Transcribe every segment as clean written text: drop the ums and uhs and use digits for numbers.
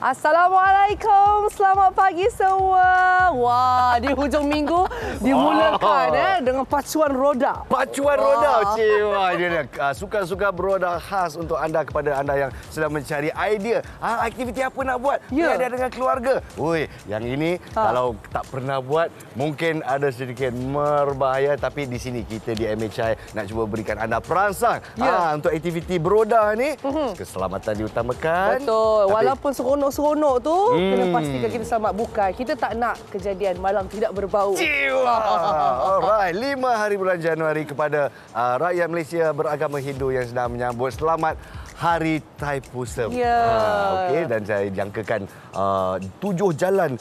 Assalamualaikum, selamat pagi semua. Wah, di hujung minggu dimulakan dengan pacuan roda. Pacuan roda, wah ini dia. Suka-suka beroda khas untuk anda, kepada anda yang sedang mencari idea. Aktiviti apa nak buat? Ada dengan keluarga. Oi, yang ini kalau tak pernah buat mungkin ada sedikit berbahaya, tapi di sini kita di MHI nak cuba berikan anda perangsang untuk aktiviti beroda ni. Keselamatan diutamakan. Betul. Walaupun seronok-seronok tu, kena pastikan kita selamat bukan. Kita tak nak kejadian malam tidak berbau. Alright, 5 hari bulan Januari kepada rakyat Malaysia beragama Hindu yang sedang menyambut selamat Hari Thaipusam. Okey, dan saya jangkakan 7 jalan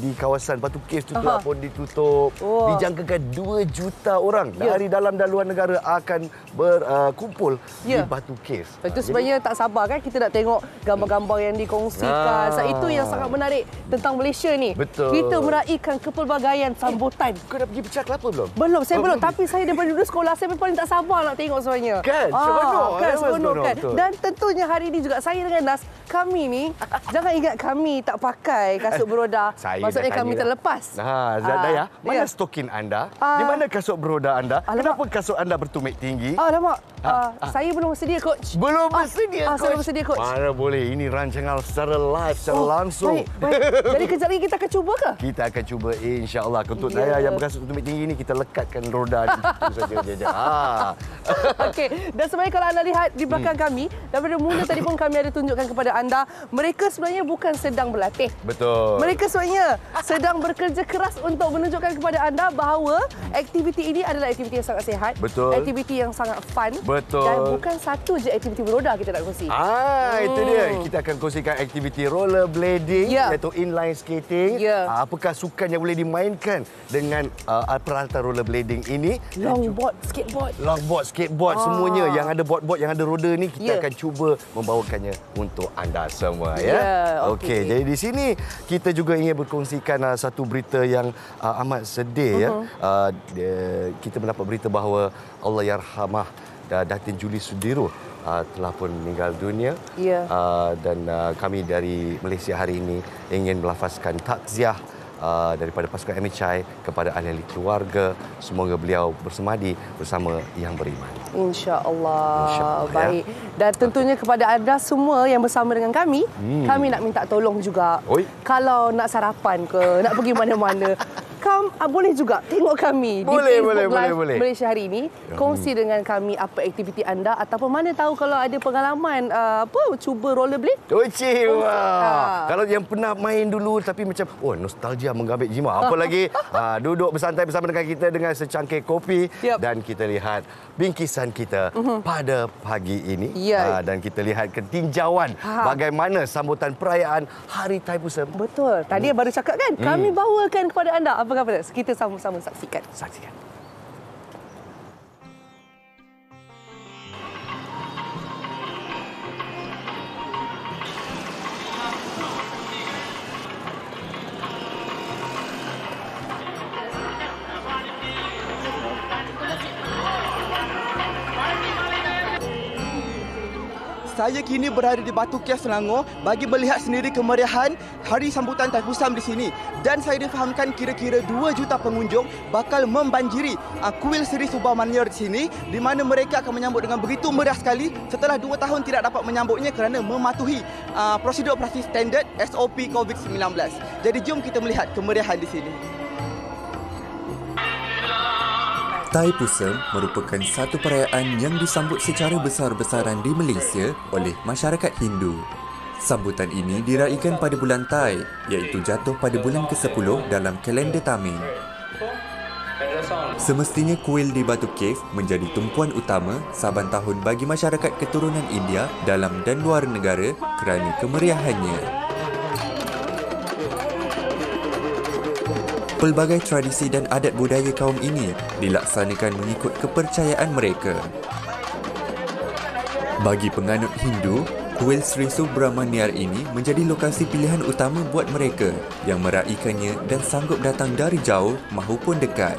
di kawasan Batu Caves tu telah pun ditutup. Dijangkakan 2 juta orang dari dalam dan luar negara akan berkumpul di Batu Caves. Itu sebenarnya tak sabar kan kita nak tengok gambar-gambar yang dikongsikan. Itu yang sangat menarik tentang Malaysia ni. Betul. Kita meraihkan kepelbagaian sambutan. Kau dah pergi pecah kelapa belum? Belum, saya belum. Tapi saya daripada dulu sekolah, saya paling tak sabar nak tengok sebenarnya. Kan? Seronok kan? Dan tentunya hari ini juga saya dengan Nas, kami ni, jangan ingat kami tak pakai kasut beroda. Maksudnya kami terlepas. Daya, mana stokin anda? Di mana kasut beroda anda? Kenapa kasut anda bertumit tinggi? Alamak, saya belum bersedia, Coach. Belum bersedia, Coach? Saya belum bersedia, Coach. Mana boleh, ini rancangan secara live, secara langsung. Baik. Jadi kejap lagi kita akan cuba ke? Kita akan cuba, insya-Allah. Untuk Daya yang berkasut bertumit tinggi ni, kita lekatkan roda ni. Itu saja. Okey, dan sebenarnya kalau anda lihat di belakang kami, daripada mula tadi pun kami ada tunjukkan kepada anda, mereka sebenarnya bukan sedang berlatih. Betul. Mereka sebenarnya sedang bekerja keras untuk menunjukkan kepada anda bahawa aktiviti ini adalah aktiviti yang sangat sihat. Betul. Aktiviti yang sangat fun. Betul. Dan bukan satu je aktiviti beroda kita nak kongsi. Itu dia. Kita akan kongsikan aktiviti rollerblading, iaitu inline skating. Apakah sukan yang boleh dimainkan dengan peralatan rollerblading ini? Longboard, skateboard. Semuanya yang ada board-board, yang ada roda ni, kita akan cuba membawakannya untuk anda semua. Okey, jadi di sini kita juga ingin berkongsikan satu berita yang amat sedih. Kita mendapat berita bahawa Allahyarhamah Datin Julie Sudirah telah pun meninggal dunia. Dan kami dari Malaysia hari ini ingin melafazkan takziah daripada pasukan MHI kepada ahli-ahli keluarga. Semoga beliau bersemadi bersama yang beriman. InsyaAllah. Baik. Dan tentunya kepada anda semua yang bersama dengan kami, kami nak minta tolong juga. Kalau nak sarapan ke, nak pergi mana-mana, boleh juga tengok kami di Facebook Live Malaysia hari ini. Kongsi dengan kami apa aktiviti anda, ataupun mana tahu kalau ada pengalaman cuba rollerblade. Kalau yang pernah main dulu tapi macam nostalgia menggabit jiwa. Apalagi duduk bersantai bersama dengan kita dengan secangkir kopi dan kita lihat bingkisan kita pada pagi ini. Dan kita lihat ketinjauan bagaimana sambutan perayaan Hari Thaipusam. Betul. Tadi baru cakap kan, kami bawakan kepada anda. Apa khabar? Kita sama-sama saksikan. Saya kini berada di Batu Caves Selangor bagi melihat sendiri kemeriahan Hari Sambutan Thaipusam di sini. Dan saya difahamkan kira-kira 2 juta pengunjung bakal membanjiri kuil Sri Subramania di sini, di mana mereka akan menyambut dengan begitu meriah sekali setelah 2 tahun tidak dapat menyambutnya kerana mematuhi prosedur operasi standard SOP COVID-19. Jadi jom kita melihat kemeriahan di sini. Thaipusam merupakan satu perayaan yang disambut secara besar-besaran di Malaysia oleh masyarakat Hindu. Sambutan ini diraikan pada bulan Thai, iaitu jatuh pada bulan ke-10 dalam kalender Tamil. Semestinya kuil di Batu Cave menjadi tumpuan utama saban tahun bagi masyarakat keturunan India dalam dan luar negara kerana kemeriahannya. Pelbagai tradisi dan adat budaya kaum ini dilaksanakan mengikut kepercayaan mereka. Bagi penganut Hindu, kuil Sri Subramaniar ini menjadi lokasi pilihan utama buat mereka yang meraikannya dan sanggup datang dari jauh maupun dekat.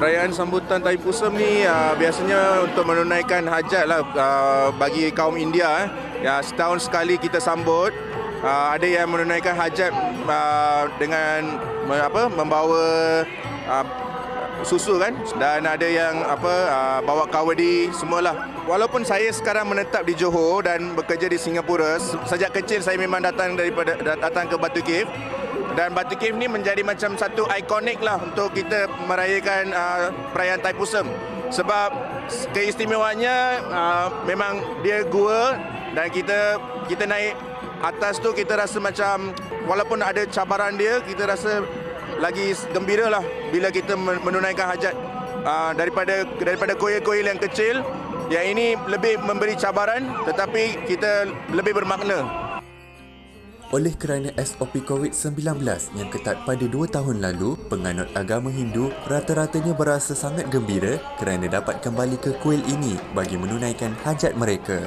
Perayaan sambutan Thaipusam ni biasanya untuk menunaikan hajat lah bagi kaum India. Ya, setahun sekali kita sambut. Ada yang menunaikan hajat dengan membawa susu kan, dan ada yang bawa kawadi semualah. Walaupun saya sekarang menetap di Johor dan bekerja di Singapura, sejak kecil saya memang datang ke Batu Cave. Dan Batu Cave ni menjadi macam satu ikonik lah untuk kita merayakan perayaan Thaipusam. Sebab keistimewaannya memang dia gua, dan kita naik atas tu kita rasa macam walaupun ada cabaran dia, kita rasa lagi gembira lah bila kita menunaikan hajat daripada kuil-kuil yang kecil. Yang ini lebih memberi cabaran tetapi kita lebih bermakna. Oleh kerana SOP COVID-19 yang ketat pada 2 tahun lalu, penganut agama Hindu rata-ratanya berasa sangat gembira kerana dapat kembali ke kuil ini bagi menunaikan hajat mereka.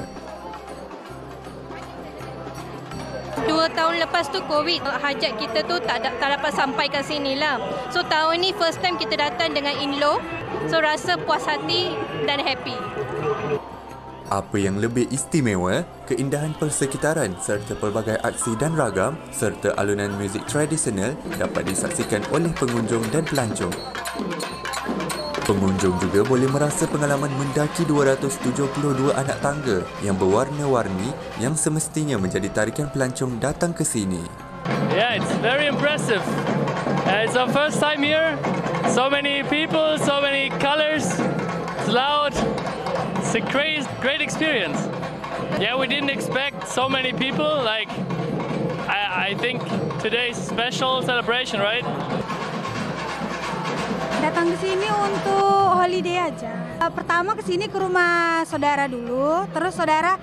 2 tahun lepas tu COVID, hajat kita tu tak dapat sampai kat sini lah. So tahun ni first time kita datang dengan in-law, so rasa puas hati dan happy. Apa yang lebih istimewa, keindahan persekitaran serta pelbagai aksi dan ragam serta alunan muzik tradisional dapat disaksikan oleh pengunjung dan pelancong. Pengunjung juga boleh merasa pengalaman mendaki 272 anak tangga yang berwarna-warni yang semestinya menjadi tarikan pelancong datang ke sini. Yeah, it's very impressive. It's our first time here. So many people, so many colors. It's loud. It's a great experience. Yeah, we didn't expect so many people. Like, I think today's special celebration, right? Datang ke sini untuk holiday aja. Pertama ke sini ke rumah saudara dulu, terus saudara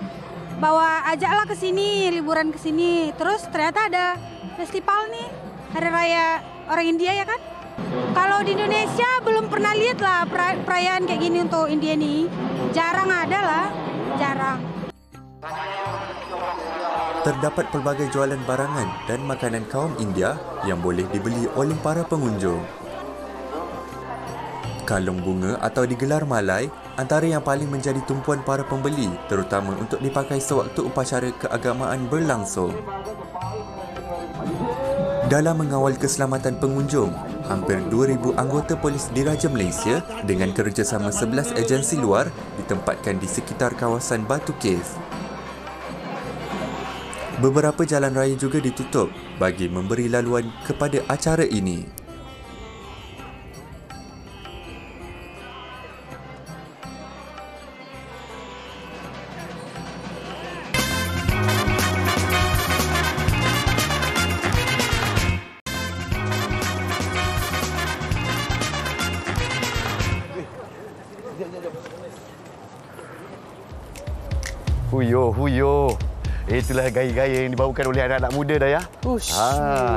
ajaklah ke sini, liburan ke sini. Terus ternyata ada festival nih, hari raya orang India ya kan? Kalau di Indonesia belum pernah lihat lah perayaan kayak gini untuk India nih. Jarang ada lah, jarang. Terdapat pelbagai jualan barangan dan makanan kaum India yang boleh dibeli oleh para pengunjung. Kalung bunga atau digelar malai antara yang paling menjadi tumpuan para pembeli, terutama untuk dipakai sewaktu upacara keagamaan berlangsung. Dalam mengawal keselamatan pengunjung, hampir 2,000 anggota polis Diraja Malaysia dengan kerjasama 11 agensi luar ditempatkan di sekitar kawasan Batu Cave. Beberapa jalan raya juga ditutup bagi memberi laluan kepada acara ini. Huyo. Itulah gaya-gaya yang dibawakan oleh anak-anak muda dah ya.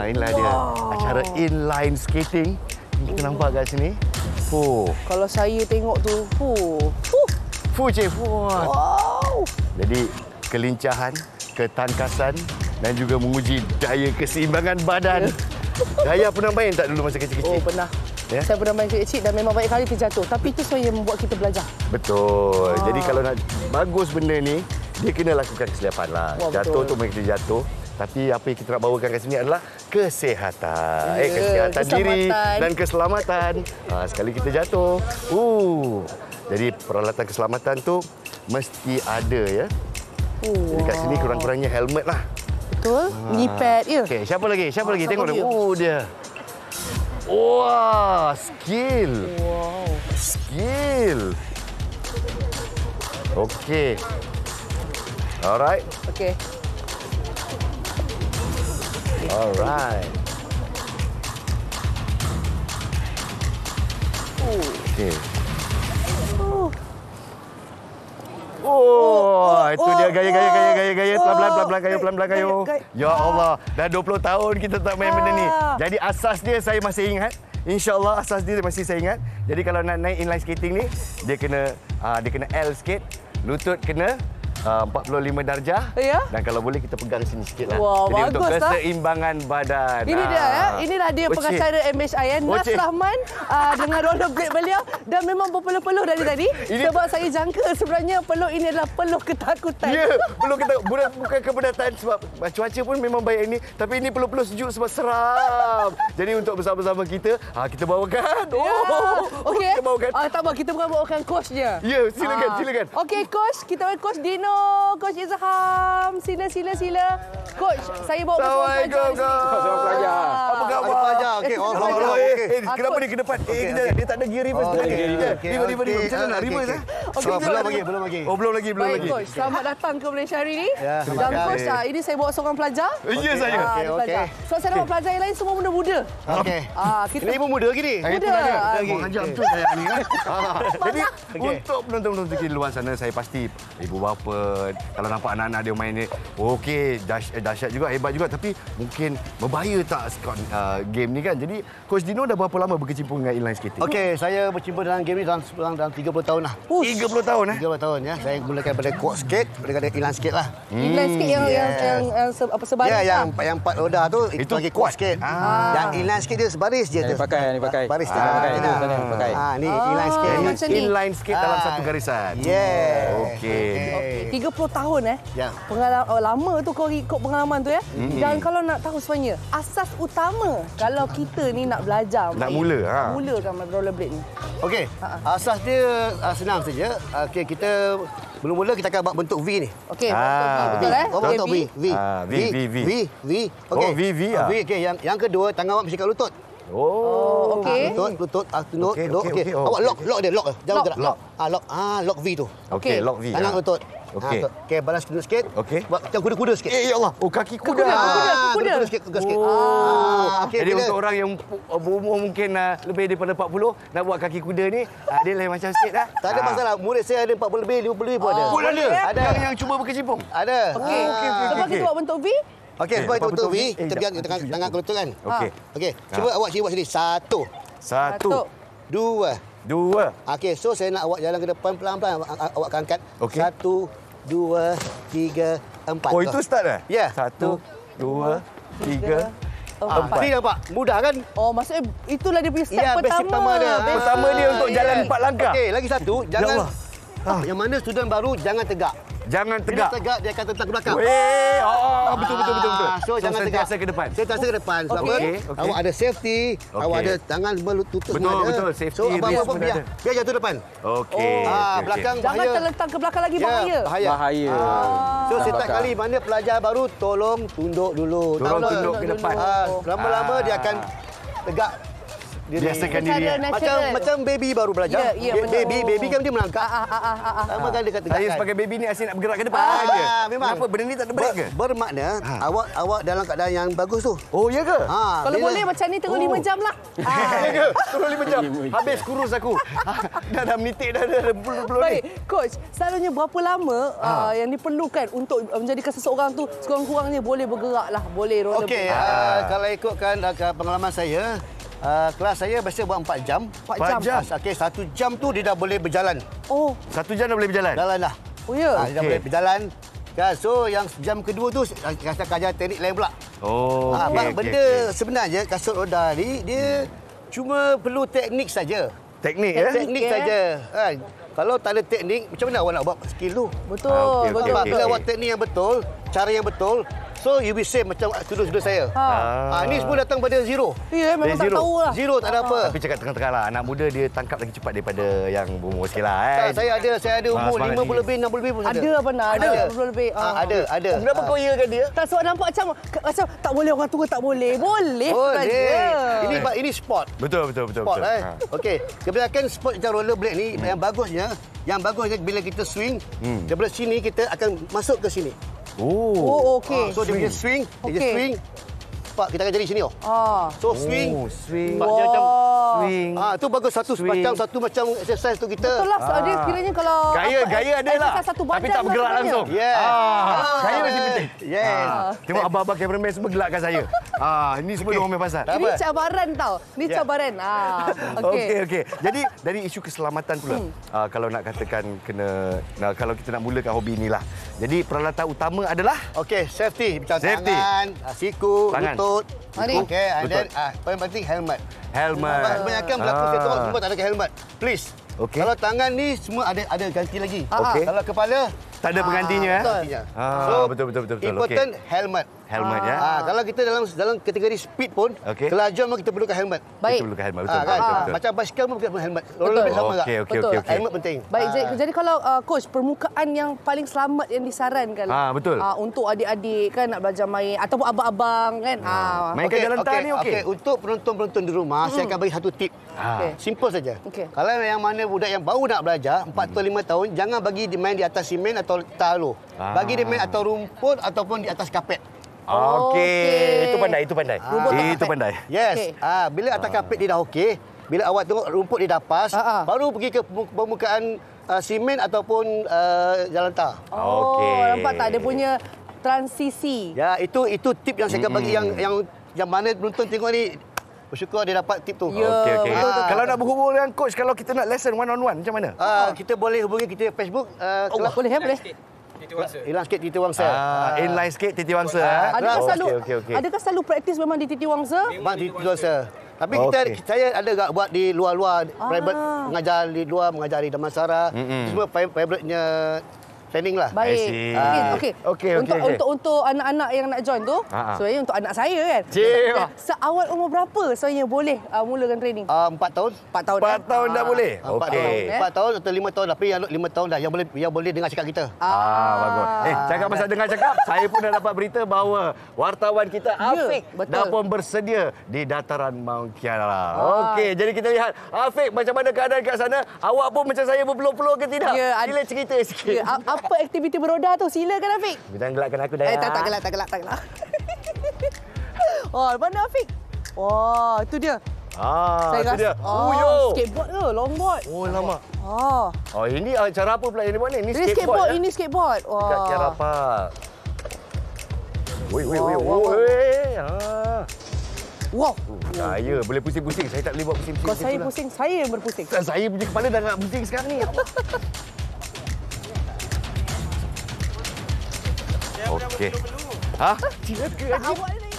Inilah dia. Acara inline skating. Kita nampak kat sini. Kalau saya tengok tu, Cik. Wow. Jadi kelincahan, ketangkasan dan juga menguji daya keseimbangan badan. Daya pernah main tak dulu masa kecil-kecil? Pernah. Ya? Saya pernah main kecil dan memang banyak kali terjatuh. Tapi itu sebenarnya yang membuat kita belajar. Betul. Jadi kalau nak bagus benda ni, dia kena lakukan kesilapan lah. Jatuh tu memang kita jatuh. Tapi apa yang kita nak bawakan kat sini adalah kesihatan. Kesihatan diri dan keselamatan. Sekali kita jatuh. Jadi peralatan keselamatan tu mesti ada ya. Jadi kat sini kurang-kurangnya helmet lah. Betul. Knee pad ya. Okey, siapa lagi? Tengok dia. Dia. Wah, skill. Skill. Okey. Alright. Okey. Alright. Okey. Itu dia gaya. Pelan-pelan kayu. Ya Allah, dah 20 tahun kita tak main benda ni. Jadi asas dia saya masih ingat. InsyaAllah asas dia masih saya ingat. Jadi kalau nak naik inline skating ni, dia kena L skate, lutut kena 45 darjah. Ya. Dan kalau boleh kita pegang sini sikit lah. Wah, jadi bagus untuk keseimbangan badan. Ini dia ya. Inilah dia pengacara MHI Nas Rahman dengan rollerblade beliau dan memang berpeluh-peluh dari tadi. Sebab saya jangka sebenarnya peluh ini adalah peluh ketakutan. Ya, peluh ketakutan. Bukan kepenatan sebab cuaca pun memang baik ini. Tapi ini peluh-peluh sejuk sebab seram. Jadi untuk bersama-sama kita bawakan. Okey. Kita bawakan. Tak apa, kita bukan bawakan coachnya. Ya, silakan. Okey, coach. Kita bawa coach Dino, coach Izham. Sila. Coach, saya bawa Assalamualaikum, seorang pelajar. Apa khabar? Pelajar. Okey. Kenapa dia ke depan? Dia tak ada gear reverse. River. Macam mana nak reverse? Belum lagi. Oh, belum lagi. Baik, coach. Selamat datang ke Malaysia hari ini. Dan coach, ini saya bawa seorang pelajar. Ya, saya. Okey. So, saya nampak pelajar yang lain semua muda-muda. Okey. Ini pun muda lagi ni. Muda. Orang ajar betul saya ni kan. Jadi untuk penonton-penonton di luar sana, saya pasti ibu bapa kalau nampak anak-anak dia main ni, okey, dahsyat juga, hebat juga, tapi mungkin berbahaya tak game ni kan. Jadi Coach Dino dah berapa lama berkecimpung dengan inline skating? Okey, saya bercimpung dalam game ni dalam 30 tahun lah. 30 tahun 30 tahun ya. Saya mulakan pada quad skate, daripada inline skate lah. Inline skate yang sebaris. Ya, yang 4 roda tu itu bagi quad skate. Yang inline skate dia sebaris je tu. Pakai. Baris tu. Pakai. Ni inline skate. Inline skate dalam satu garisan. Okey. 30 tahun Ya. Pengalaman lama tu kau ikut pengalaman tu ya. Dan kalau nak tahu sebenarnya asas utama kalau kita ni nak belajar nak mulakan rollerblade ni. Okey. Asas dia senang saja. Okey, kita mula-mula kita akan buat bentuk V ni. Okey, betul Bentuk V. V. Okey. Oh, V. Okey, yang kedua tangan awak mesti kat lutut. Okey. Lutut, tunduk. Okey. Awak lock dia, lock. Jangan gerak. Lock. Lock V tu. Okey, lock V. Tangan lutut. Okey. Okey, balas tunduk sikit. Okey. Buat macam kuda-kuda sikit. Ya Allah. Oh, kaki kuda. Kuda sikit. Okey. Jadi untuk orang yang berumur mungkin lebih daripada 40 nak buat kaki kuda ni, dia lain macam sikit dah. Tak ada masalah. Murid saya ada 40 lebih, 50 lebih pun ada. Ada yang cuba berkecimpung. Ada. Okey. Sebab kita buat bentuk V. Okey, sebab itu bentuk V, kita biar tangan ke lutut kan. Okey. Cuba awak buat sini. 1, 2. Okey, so saya nak awak jalan ke depan pelan-pelan. Awak akan angkat. 1, 2, 3, 4. Oh, itu start dah? Ya. 1, 2, 3, 4. Ini nampak? Mudah kan? Oh, maksudnya itulah dia punya step pertama dia. Pertama dia untuk jalan 4 langkah. Okey, lagi satu. Jangan yang mana student baru jangan tegak. Jangan Bila tegak. tegak dia akan tertang ke belakang. Betul. So jangan tegak. Sentiasa ke depan. Sentiasa ke depan. Sebab apa? Awak ada safety, awak ada tangan tutup semua ada. Betul, safety. So apa-apa biar jatuh depan. Okey. Belakang Jangan bahaya. terlentang ke belakang lagi bahaya. Bahaya. So setiap kali mana pelajar baru tolong tunduk dulu. Tunduk ke depan. Lama-lama dia akan tegak. Biasakan diri. Macam baby baru belajar. Baby kan dia melangkah. Sama kan dia tegakkan. Saya sebagai baby ni asyik nak bergerak ke depan je. Memang. Kenapa benda ni tak ada break ke? Bermakna awak dalam keadaan yang bagus tu. Oh, ya ke? Kalau boleh macam ni tengok 5 jam lah. Ya ke? Turun 5 jam. Habis kurus aku. Dah menitik dah belum ni. Baik, coach. Selalunya berapa lama yang diperlukan untuk menjadikan seseorang tu sekurang-kurangnya boleh bergerak lah, boleh roller. Okey, kalau ikutkan pengalaman saya, kelas saya biasa buat 4 jam. 4 jam. Okey, 1 jam tu dia dah boleh berjalan. Oh, 1 jam dah boleh berjalan? Jalan dah. Oh ya. Dia dah boleh berjalan. So yang jam kedua tu kita ajar teknik lain pula. Oh, benda sebenarnya kasut roda ni dia cuma perlu teknik saja. Teknik ya? Teknik saja. Kalau tak ada teknik, macam mana awak nak buat skill tu? Betul. Sebab bila awak teknik yang betul, cara yang betul, so you be same macam student-student saya. Ni semua datang pada zero. Ya, memang tak tahu lah. Zero tak ada apa. Tapi cakap terang-terang lah, anak muda dia tangkap lagi cepat daripada yang berumur sikit lah. Saya ada umur 50 lebih, 60 lebih pun ada. Ada apa nak? Ada 50 lebih. Ada. Kenapa kau iakan dia? Tak sebab nampak macam tak boleh orang tua tak boleh. Boleh saja. Ini sport. Betul. Sport Okey, kebanyakan sport macam rollerblade ni yang bagusnya bila kita swing, daripada sini kita akan masuk ke sini. Oh, okey. So dia punya swing, dia swing. nampak kita akan jadi sini. So swing. Swing. Macam swing. tu bagus satu macam exercise tu kita. Betul lah. Dia kiranya kalau gaya ada lah. Tapi tak bergerak langsung. Gaya masih penting. Tengok abang-abang cameraman semua gelakkan saya. Ini semua orang main pasal. Ini cabaran tau. Ini cabaran. Okey. Jadi dari isu keselamatan pula. Kalau nak katakan kalau kita nak mulakan hobi inilah. Jadi peralatan utama adalah safety. Macam tangan, siku, lutut. Okey, dan paling penting helmet. Kebanyakan berlaku saya tengok semua tak ada helmet. Please. Kalau tangan ni semua ada ganti lagi. Kalau kepala tak ada penggantinya. Betul. Important helmet. Helmet ya. Kalau kita dalam kategori speed pun, kelajuan pun kita perlukan helmet. Kita perlukan helmet. Betul. Macam basikal pun perlukan helmet. Rollerblade sama tak? Okey. Helmet penting. Baik, jadi kalau coach, permukaan yang paling selamat yang disarankan betul. untuk adik-adik kan nak belajar main ataupun abang-abang kan. Mainkan jalan tangan ni okey. Untuk penonton-penonton di rumah, saya akan bagi satu tip. Simple saja. Kalau yang mana budak yang baru nak belajar, 4 atau 5 tahun, jangan bagi dia main di atas simen atau talo. Bagi dia main atas rumput ataupun di atas kapet. Itu pandai. Itu pandai. Yes. Bila atas kapet dia dah okey, bila awak tengok rumput dia dah pas, baru pergi ke permukaan simen ataupun jalan tar. Nampak tak dia punya transisi. Ya, itu tip yang saya akan bagi yang mana penonton tengok ni bersyukur dia dapat tip tu. Okey. Kalau nak berhubung dengan coach, kalau kita nak lesson one on one macam mana? Kita boleh hubungi kita Facebook. Boleh. Hilang sikit Titi Wangsa. Inline sikit Titi Wangsa. Adakah selalu praktis memang di Titi Wangsa? Memang di Titi Wangsa. Tapi saya ada tak buat di luar-luar, private, mengajar di luar, mengajar di Damansara. Semua favourite-nya training lah. Baik. Okey. Untuk anak-anak yang nak join tu, sebenarnya untuk anak saya kan. Seawal umur berapa sebenarnya boleh mulakan training? 4 tahun. 4 tahun dah boleh. 4 tahun atau 5 tahun, tapi yang 5 tahun dah yang boleh dengar cakap kita. Bagus. Cakap pasal dengar cakap, saya pun dah dapat berita bahawa wartawan kita Afiq dah pun bersedia di dataran Mount Kiara. Okey, jadi kita lihat Afiq macam mana keadaan kat sana. Awak pun macam saya berpeluh-peluh ke tidak? Sila cerita sikit. Apa aktiviti beroda tu? Silakan Afiq. Jangan gelakkan aku dah. Tak gelak. Mana Afiq? Itu dia. Itu dia. Skateboard ke? Longboard. Lama. Ini cara apa pula yang dia buat ni? Ini skateboard. Ini skateboard. Kat Kiara Park. Wow. Saya boleh pusing-pusing. Saya tak boleh buat pusing-pusing. Kalau saya pusing, saya yang berpusing. Saya punya kepala dah nak pusing sekarang ni. Okey. Cina ke Haji?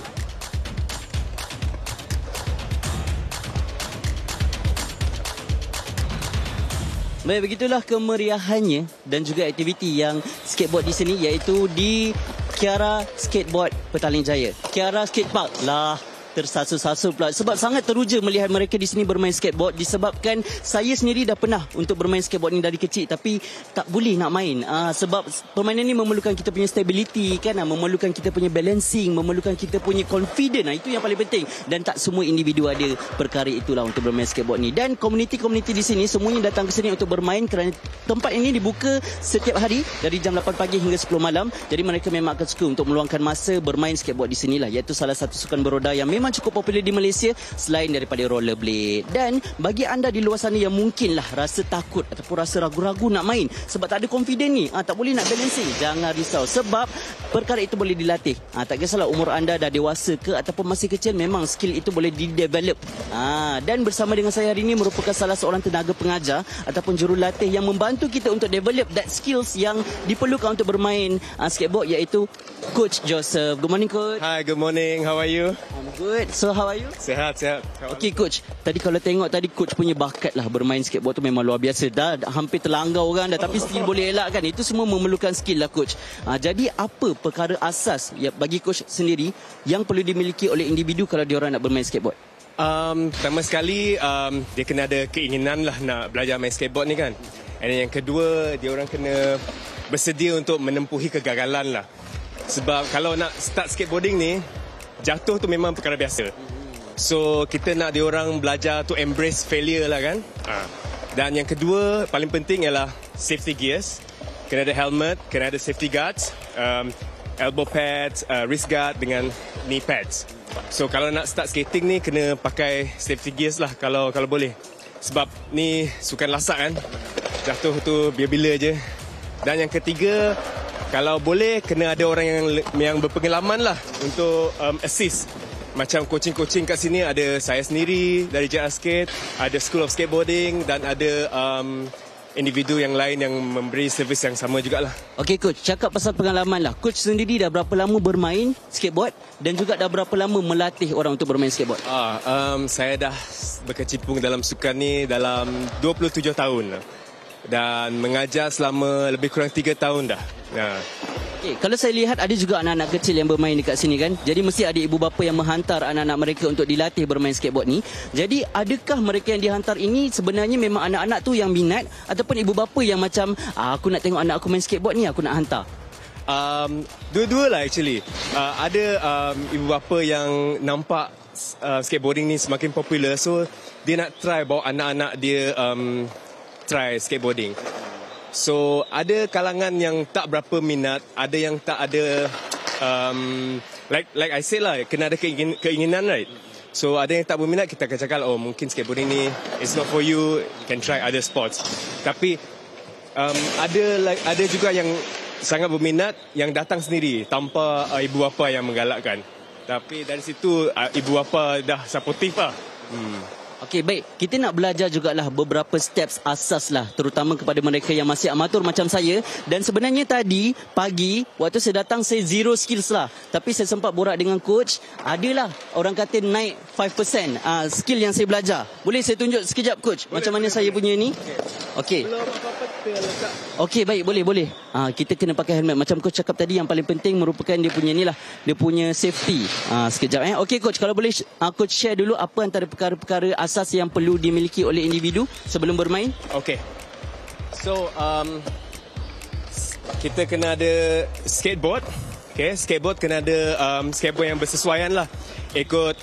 Baik, begitulah kemeriahannya dan juga aktiviti yang skateboard di sini, iaitu di Kiara Skateboard Petaling Jaya. Kiara Skatepark lah. Tersasul-sasul pula sebab sangat teruja melihat mereka di sini bermain skateboard, disebabkan saya sendiri dah pernah untuk bermain skateboard ni dari kecil tapi tak boleh nak main sebab permainan ni memerlukan kita punya stability kan, memerlukan kita punya balancing, memerlukan kita punya confident. Itu yang paling penting dan tak semua individu ada perkara itulah untuk bermain skateboard ni. Dan komuniti-komuniti di sini semuanya datang ke sini untuk bermain kerana tempat ini dibuka setiap hari dari jam 8 pagi hingga 10 malam. Jadi mereka memang akan suka untuk meluangkan masa bermain skateboard di sinilah, iaitu salah satu sukan beroda yang memang cukup popular di Malaysia selain daripada rollerblade. Dan bagi anda di luar sana yang mungkinlah rasa takut ataupun rasa ragu-ragu nak main sebab tak ada confident ni, tak boleh nak balancing, jangan risau sebab perkara itu boleh dilatih. Tak kisahlah umur anda dah dewasa ke ataupun masih kecil, memang skill itu boleh di-develop. Dan bersama dengan saya hari ini merupakan salah seorang tenaga pengajar ataupun jurulatih yang membantu kita untuk develop that skills yang diperlukan untuk bermain skateboard, iaitu Coach Joseph. Good morning, Coach. Hi, good morning. How are you? I'm good. So, how are you? Sihat. Okay, Coach. Tadi kalau tengok tadi, Coach punya bakat lah bermain skateboard tu memang luar biasa. Dah hampir terlanggar orang dah, tapi still boleh elakkan. Itu semua memerlukan skill lah, Coach. Jadi, apa perkara asas bagi Coach sendiri yang perlu dimiliki oleh individu kalau diorang nak bermain skateboard? Pertama sekali, dia kena ada keinginan lah nak belajar main skateboard ni kan. Dan yang kedua, diorang kena bersedia untuk menempuhi kegagalan lah. Sebab kalau nak start skateboarding ni, jatuh tu memang perkara biasa. So, kita nak diorang belajar to embrace failure lah kan. Dan yang kedua, paling penting ialah safety gears. Kena ada helmet, kena ada safety guards, elbow pads, wrist guard dengan knee pads. So kalau nak start skating ni kena pakai safety gears lah kalau boleh. Sebab ni sukan lasak kan. Jatuh tu bila-bila je. Dan yang ketiga, kalau boleh kena ada orang yang berpengalaman lah untuk assist. Macam coaching-coaching kat sini ada saya sendiri dari JR Skate, ada School of Skateboarding dan ada individu yang lain yang memberi servis yang sama jugalah. Okey coach, cakap pasal pengalaman lah. Coach sendiri dah berapa lama bermain skateboard dan juga dah berapa lama melatih orang untuk bermain skateboard? Saya dah berkecimpung dalam sukan ni dalam 27 tahun dan mengajar selama lebih kurang 3 tahun dah. Okay, kalau saya lihat ada juga anak-anak kecil yang bermain dekat sini kan. Jadi mesti ada ibu bapa yang menghantar anak-anak mereka untuk dilatih bermain skateboard ni. Jadi adakah mereka yang dihantar ini sebenarnya memang anak-anak tu yang minat ataupun ibu bapa yang macam aku nak tengok anak aku main skateboard ni aku nak hantar? Dua-dua lah actually. Ada ibu bapa yang nampak skateboarding ni semakin popular, so dia nak try bawa anak-anak dia try skateboarding. So ada kalangan yang tak berapa minat, ada yang tak ada like I said lah, kena ada keinginan, right? So ada yang tak berminat, kita akan cakap mungkin skateboarding ni it's not for you, you can try other sports. Tapi ada juga yang sangat berminat yang datang sendiri tanpa ibu bapa yang menggalakkan. Tapi dari situ ibu bapa dah supportive lah. Okey, baik. Kita nak belajar jugalah beberapa steps asas lah, terutama kepada mereka yang masih amatur macam saya. Dan sebenarnya tadi pagi waktu saya datang saya zero skills lah, tapi saya sempat borak dengan coach. Adalah orang kata naik 5% skill yang saya belajar. Boleh saya tunjuk sekejap coach macam mana saya punya ni? Okey. Okey, baik, boleh. Kita kena pakai helmet macam coach cakap tadi. Yang paling penting merupakan dia punya ni lah, dia punya safety. Sekejap Okey coach, kalau boleh coach share dulu apa antara perkara-perkara asas yang perlu dimiliki oleh individu sebelum bermain? Okey. So kita kena ada skateboard. Okay, skateboard kena ada skateboard yang bersesuaian lah, ikut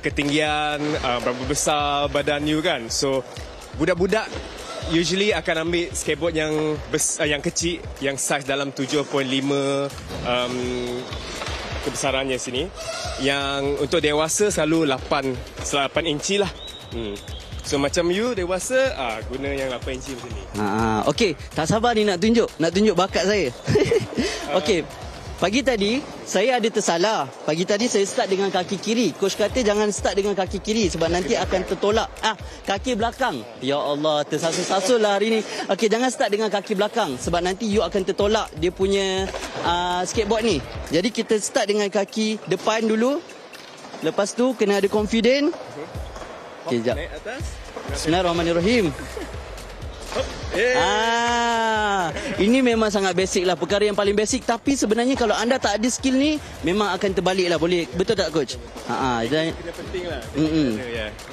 ketinggian, berapa besar badan you kan. So budak-budak usually akan ambil skateboard yang kecil, yang saiz dalam 7.5 kebesarannya sini. Yang untuk dewasa selalu 8 inci lah. So macam you dewasa guna yang 8 inci macam ni. Okey, tak sabar ni nak tunjuk bakat saya. Okey. Pagi tadi saya ada tersalah. Pagi tadi saya start dengan kaki kiri. Coach kata jangan start dengan kaki kiri sebab nanti akan tertolak kaki belakang. Ya Allah, tersasul-sasul lah hari ni. Okey, jangan start dengan kaki belakang sebab nanti you akan tertolak dia punya skateboard ni. Jadi kita start dengan kaki depan dulu. Lepas tu kena ada confident. Okey, jap. Bismillahirrahmanirrahim. Ini memang sangat basic lah, perkara yang paling basic. Tapi sebenarnya kalau anda tak ada skill ni memang akan terbalik lah, boleh. Betul tak coach? Kena penting lah.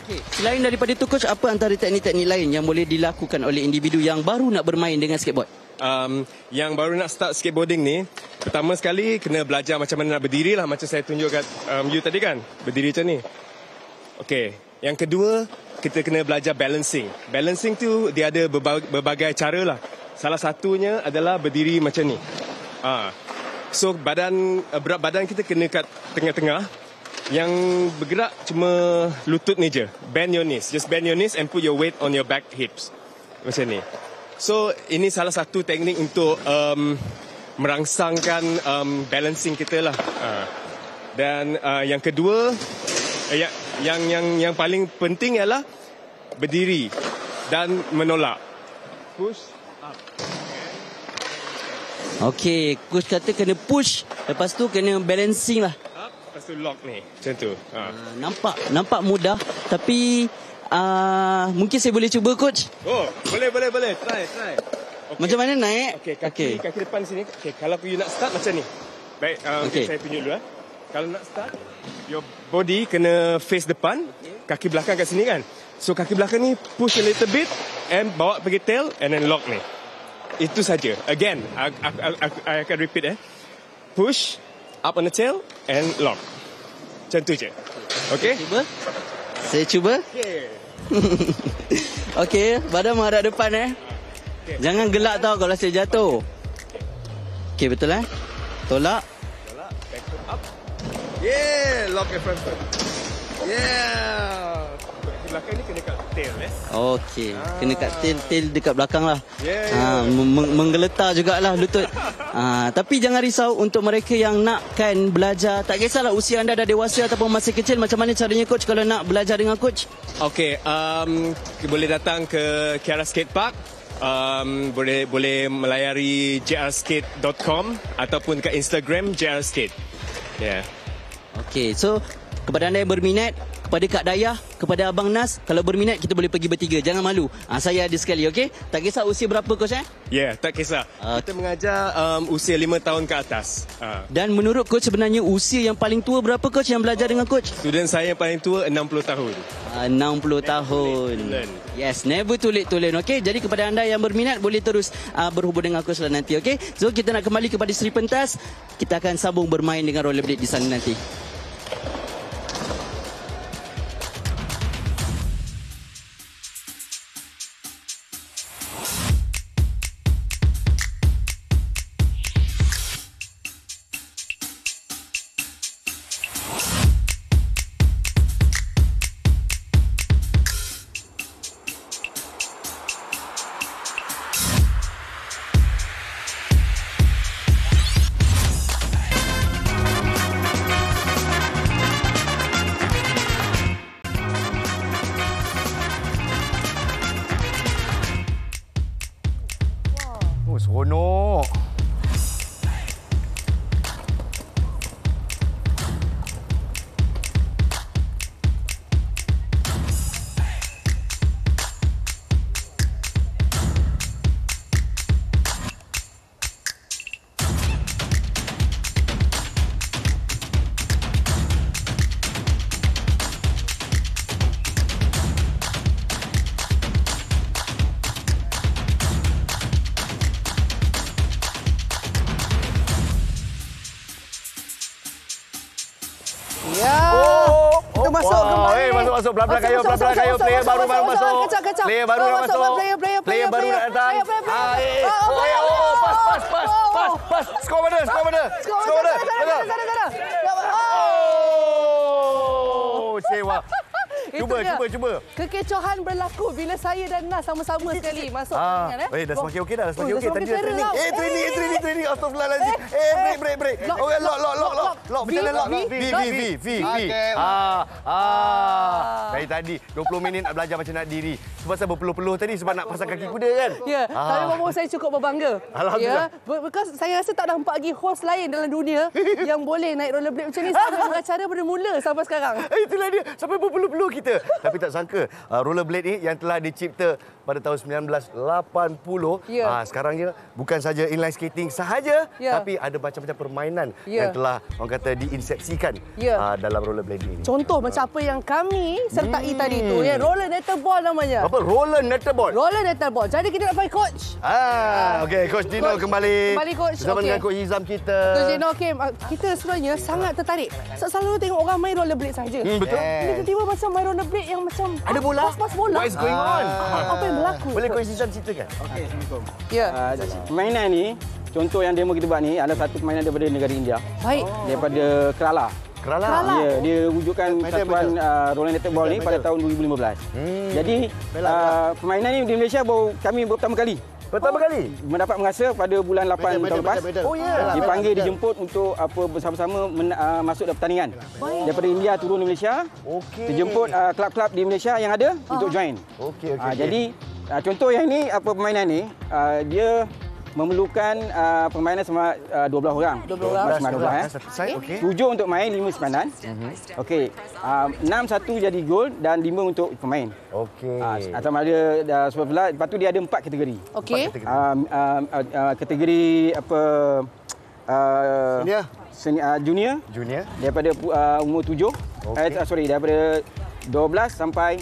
Okay. Selain daripada itu coach, apa antara teknik-teknik lain yang boleh dilakukan oleh individu yang baru nak bermain dengan skateboard? Yang baru nak start skateboarding ni, pertama sekali kena belajar macam mana nak berdiri lah, macam saya tunjuk kat you tadi kan, berdiri macam ni. Okay. Yang kedua, kita kena belajar balancing. Balancing tu dia ada berbagai cara lah. Salah satunya adalah berdiri macam ni. So berat badan kita kena kat tengah-tengah. Yang bergerak cuma lutut ni je. Bend your knees. Just bend your knees and put your weight on your back hips. Macam ni. So ini salah satu teknik untuk merangsangkan balancing kita lah. Dan yang kedua, yang paling penting ialah berdiri dan menolak. Push up. Okey, coach kata kena push, lepas tu kena balancing lah. Up, lepas tu lock ni, macam tu. Nampak mudah, tapi mungkin saya boleh cuba coach. Boleh. Try. Okay. Macam mana naik? Okey, kaki depan sini. Okey, kalau you nak start macam ni. Baik, saya tunjuk dulu Kalau nak start, your body kena face depan, kaki belakang kat sini kan. So kaki belakang ni push a little bit and bawa pergi tail and then lock ni. Itu saja. Again, I akan repeat Push up on the tail and lock. Macam tu je. Okay? Saya cuba. Okay, badan menghadap depan Okay. Jangan gelak tau kalau saya jatuh. Okay, betul Tolak. Back foot up. Yeah, lock in front. Yeah. Belakang ni kena kat tail Okey, kena kat tail dekat belakang lah. Yeah. Menggeletar jugalah lutut. Tapi jangan risau untuk mereka yang nakkan belajar. Tak kisahlah usia anda dah dewasa ataupun masih kecil, macam mana caranya coach kalau nak belajar dengan coach? Okey, boleh datang ke Kiara Skate Park. Boleh melayari jrskate.com ataupun ke Instagram jrskate. Yeah. Okey, so kepada anda yang berminat, kepada Kak Dayah, kepada Abang Nas, kalau berminat kita boleh pergi bertiga. Jangan malu. Saya ada sekali, okey? Tak kisah usia berapa coach Ya, tak kisah. Kita mengajar usia 5 tahun ke atas. Dan menurut coach sebenarnya usia yang paling tua berapa coach yang belajar dengan coach? Student saya yang paling tua 60 tahun. 60 tahun. Yes, never too late to learn, okey? Jadi kepada anda yang berminat boleh terus berhubung dengan coach lah nanti, okey? So kita nak kembali kepada Seri Pentas. Kita akan sambung bermain dengan rollerblade di sana nanti. Seronok. Masuk pelan-pelan kayu, player baru masuk. Player baru masuk. Player baru datang. Pas. Skor mana? Oh, sewa. Cuba. Kekecohan berlaku bila saya dan Nas sama-sama sekali masuk pertandingan. Dah semakin okey dah. Semakin okey. Tadi dah training. Astagfirullahalazim. Break. Okey, lock. Macam mana lock? V. Dari tadi 20 minit nak belajar macam nak diri. Sebab saya berpeluh-peluh tadi sebab nak pasang kaki kuda kan. Ya, tapi momo saya cukup berbangga. Alhamdulillah. Because saya rasa tak nampak lagi host lain dalam dunia yang boleh naik rollerblade macam ni sampai mengacara bermula sampai sekarang. Itulah dia. Sampai berpeluh-peluh kita. Tapi tak sangka rollerblade ni yang telah dicipta pada tahun 1980 sekarangnya bukan saja inline skating sahaja tapi ada macam-macam permainan yang telah orang kata diinsepsikan dalam rollerblade ini. Contoh macam apa yang kami sertai tadi tu roller netball namanya. Apa roller netball? Roller netball. Jadi kita nak panggil coach. Okey, coach Dino kembali coach. Bersama dengan coach Hizam kita. Coach Dino, kita sebenarnya sangat tertarik. Selalu tengok orang main rollerblade saja. Betul. Tiba-tiba macam main rollerblade yang macam ada bola. Pas bola. What is going on? Apa yang berlaku? Boleh coach Hizam ceritakan? Okey, Assalamualaikum. Ya. Permainan ni, contoh yang demo kita buat ni adalah satu permainan daripada negara India. Baik. Daripada Kerala. Kerala. Ya, dia wujudkan satuan roller netball ni pada tahun 2015. Jadi permainan ni di Malaysia kami pertama kali. Mendapat mengasah pada bulan 8 tahun lepas. Dipanggil, dijemput untuk bersama-sama masuk dalam pertandingan. Daripada India turun di Malaysia. Dijemput kelab-kelab di Malaysia yang ada untuk join. Jadi contoh yang ni permainan ni dia memerlukan permainan sama 12 orang. 12 orang. 7 untuk main, 5 simpanan. Okey. 6-1 jadi gol dan 5 untuk pemain. Okey. Atau ada sebelah, lepas tu dia ada 4 kategori. Okey. Kategori junior. Daripada umur 7. Daripada 12 sampai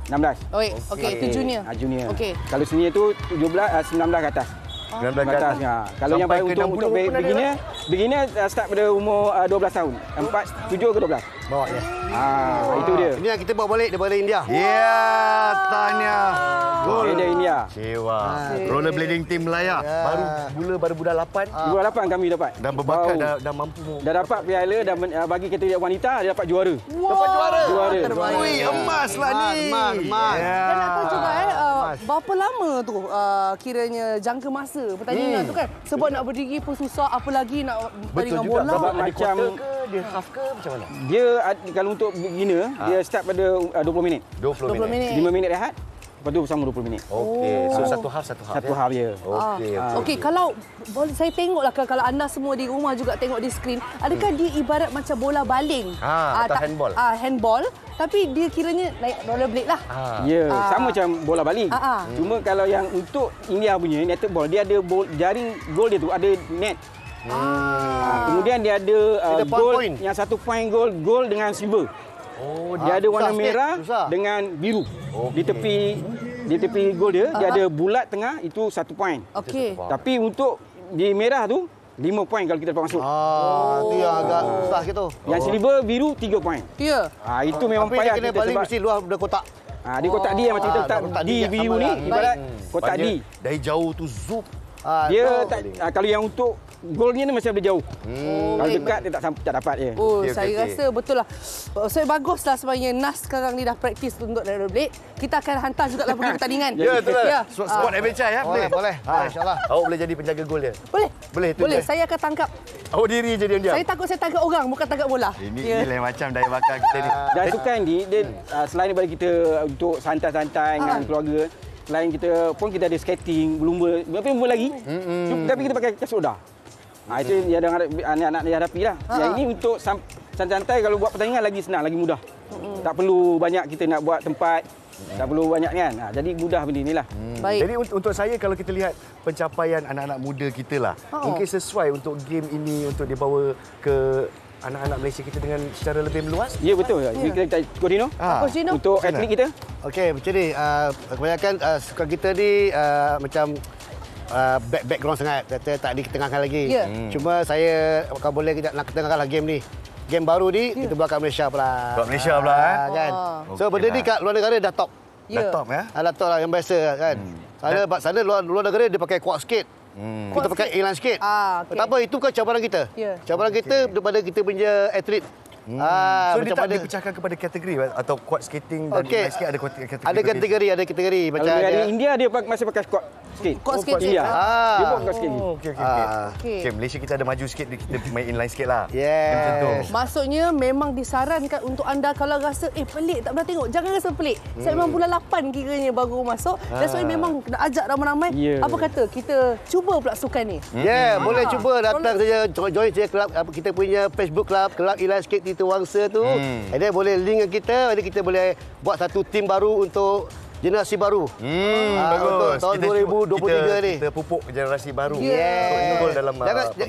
16. Okey, itu junior. Junior. Okey. Kalau senior tu 19 ke atas. 19 ke atas. Kalau yang paling untuk beginner start pada umur 12 tahun. 7 ke 12. Bawa ya. Itu dia. Ini yang kita bawa balik daripada India. Ya, tahniah. Medan India. Sewa. Rollerblading tim Melaya. Baru bulan 8. Bulan 8 kami dapat. Dan berbakat dah mampu. Dah dapat piala dan bagi kategori wanita dia dapat juara. Dapat juara. Juara. Ui, emas lah ni. Emas. Dan nak tahu juga berapa lama tu kiranya jangka masa pertandingan tu kan? Sebab nak berdiri pun susah, apalagi nak pertandingan bola. Sebab macam dia half ke macam mana? Dia kalau untuk beginner dia start pada 20 minit. 20 minit. 5 minit rehat. Lepas tu bersama 20 minit. Okey. So satu half. Satu half je. Okey, kalau boleh saya tengoklah kalau anda semua di rumah juga tengok di skrin, adakah dia ibarat macam bola baling? Atau handball. Handball, tapi dia kiranya naik rollerblade lah. Ya, sama macam bola baling. Cuma kalau yang untuk India punya netted ball, dia ada jaring gol dia tu ada net. Kemudian dia ada gol yang 1 point gol dengan silver. Dia ada warna merah dengan biru. Di tepi gol dia ada bulat tengah, itu 1 point. Okey. Tapi untuk di merah tu 5 point kalau kita dapat masuk. Itu yang agak susah gitu. Yang silver biru 3 point. Ya. Itu memang payah kita sebab mesti luar ada kotak. Di kotak D yang macam kita letak di biru ni ibarat kotak D. Dari jauh tu zup. Dia kalau yang untuk golnya ni masih ada jauh. Kalau dekat dia tak dapat je. Saya rasa betul lah. Saya baguslah sebenarnya Nas sekarang ni dah praktis untuk rollerblade. Kita akan hantar juga lah pergi pertandingan. Ya, betul lah. Sport adventure ya. Boleh. InsyaAllah. Awak boleh jadi penjaga gol dia. Boleh. Saya akan tangkap. Awak diri je dia. Saya takut saya tangkap orang, bukan tangkap bola. Ini lain macam daya bakar kita ni. Dan sukan ni dia selain daripada kita untuk santai-santai dengan keluarga, selain kita pun kita ada skating, berlumba lagi. Tapi kita pakai kasut roda. Itu yang anak-anak dia hadapi lah. Yang ini untuk santai-santai, kalau buat pertandingan lagi senang, lagi mudah. Tak perlu banyak kita nak buat tempat. Tak perlu banyak kan. Jadi mudah benda inilah. Jadi untuk saya kalau kita lihat pencapaian anak-anak muda kita lah. Mungkin sesuai untuk game ini untuk dibawa ke anak-anak Malaysia kita dengan secara lebih meluas. Ya betul. Kita Kodino. Untuk atlet kita. Okey, macam ni. Kebanyakan sukan kita ni macam background sangat, kata tak diketengahkan lagi. Cuma saya kalau boleh kita nak ketengahkanlah game ni. Game baru ni kita buat kat Malaysia pula. Buat Malaysia pula kan. So benda ni kat luar negara dah top. Dah top ya. Dah top lah yang biasa kan. Sana luar negara dia pakai quad skate. Kita pakai inline skate. Tak apa, itu kan cabaran kita. Cabaran kita daripada kita punya atlet. So dia tak dipecahkan kepada kategori atau quad skating dan inline skate ada kategori. Ada kategori macam di India dia masih pakai quad skate. Quad skate. Dia buat quad skate. Okey, Malaysia kita ada maju sikit, kita main inline skate lah. Maksudnya memang disarankan untuk anda kalau rasa pelik tak pernah tengok, jangan rasa pelik. Saya memang bulan 8 kiranya baru masuk. Dan so memang nak ajak ramai-ramai. Apa kata kita cuba pula sukan ni? Boleh cuba datang saja, join saja kelab kita punya Facebook kelab inline skate Tito Wangsa tu. Ada boleh link kita, ada kita boleh buat satu tim baru untuk generasi baru. Bagus. Untuk tahun 2023 ni. Kita pupuk generasi baru. Untuk unggul dalam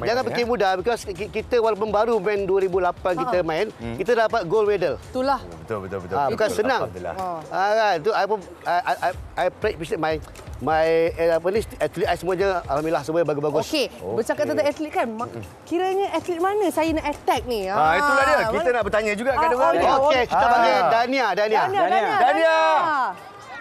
jangan fikir mudah, because kita walaupun baru main 2008 kita main, kita dapat gold medal. Itulah. Betul. Bukan senang. Kan tu I appreciate my atlet I semuanya, alhamdulillah semua bagus-bagus. Okey, bercakap tentang atlet kan, kiranya atlet mana saya nak attack ni? Itulah dia. Kita nak bertanya juga kat orang ni. Okey, kita panggil Dania.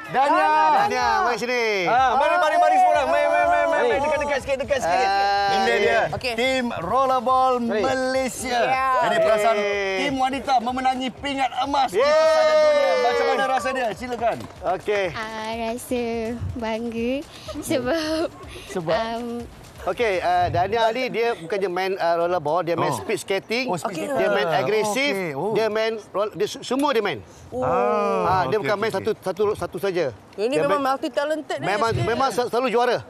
Dania, mari sini. Mari semua orang. Main dekat sikit. Ini dia. Tim Rollerball Malaysia. Jadi perasaan tim wanita memenangi pingat emas di pesada dunia. Macam mana rasa dia? Silakan. Okey. Rasa bangga sebab Okey, Dania ni dia bukannya main rollerball, dia main speed skating, dia main agresif, dia main semua dia main. Dia bukan main satu saja. Ini memang multi talented ni. Memang selalu juara.